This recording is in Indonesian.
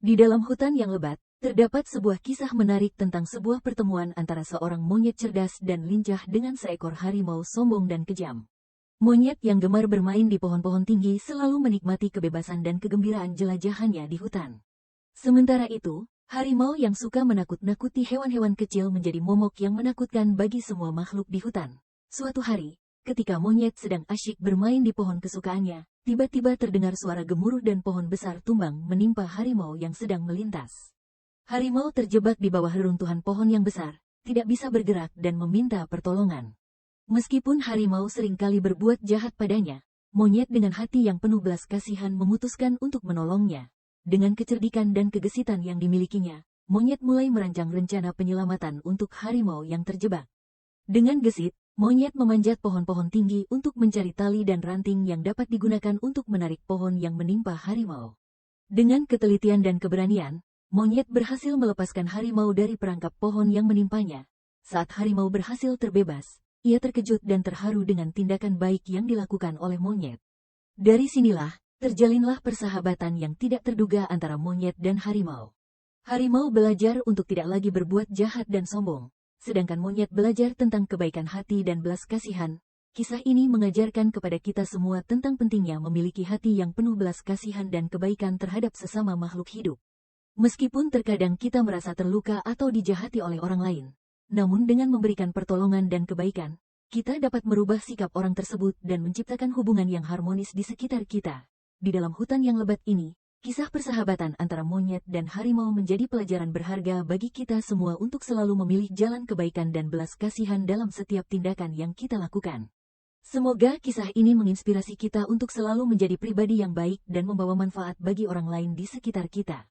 Di dalam hutan yang lebat, terdapat sebuah kisah menarik tentang sebuah pertemuan antara seorang monyet cerdas dan lincah dengan seekor harimau sombong dan kejam. Monyet yang gemar bermain di pohon-pohon tinggi selalu menikmati kebebasan dan kegembiraan jelajahannya di hutan. Sementara itu, harimau yang suka menakut-nakuti hewan-hewan kecil menjadi momok yang menakutkan bagi semua makhluk di hutan. Suatu hari, ketika monyet sedang asyik bermain di pohon kesukaannya, tiba-tiba terdengar suara gemuruh dan pohon besar tumbang menimpa harimau yang sedang melintas. Harimau terjebak di bawah reruntuhan pohon yang besar, tidak bisa bergerak dan meminta pertolongan. Meskipun harimau seringkali berbuat jahat padanya, monyet dengan hati yang penuh belas kasihan memutuskan untuk menolongnya. Dengan kecerdikan dan kegesitan yang dimilikinya, monyet mulai merancang rencana penyelamatan untuk harimau yang terjebak. Dengan gesit, monyet memanjat pohon-pohon tinggi untuk mencari tali dan ranting yang dapat digunakan untuk menarik pohon yang menimpa harimau. Dengan ketelitian dan keberanian, monyet berhasil melepaskan harimau dari perangkap pohon yang menimpanya. Saat harimau berhasil terbebas, ia terkejut dan terharu dengan tindakan baik yang dilakukan oleh monyet. Dari sinilah, terjalinlah persahabatan yang tidak terduga antara monyet dan harimau. Harimau belajar untuk tidak lagi berbuat jahat dan sombong, sedangkan monyet belajar tentang kebaikan hati dan belas kasihan. Kisah ini mengajarkan kepada kita semua tentang pentingnya memiliki hati yang penuh belas kasihan dan kebaikan terhadap sesama makhluk hidup. Meskipun terkadang kita merasa terluka atau dijahati oleh orang lain, namun dengan memberikan pertolongan dan kebaikan, kita dapat merubah sikap orang tersebut dan menciptakan hubungan yang harmonis di sekitar kita. Di dalam hutan yang lebat ini, kisah persahabatan antara monyet dan harimau menjadi pelajaran berharga bagi kita semua untuk selalu memilih jalan kebaikan dan belas kasihan dalam setiap tindakan yang kita lakukan. Semoga kisah ini menginspirasi kita untuk selalu menjadi pribadi yang baik dan membawa manfaat bagi orang lain di sekitar kita.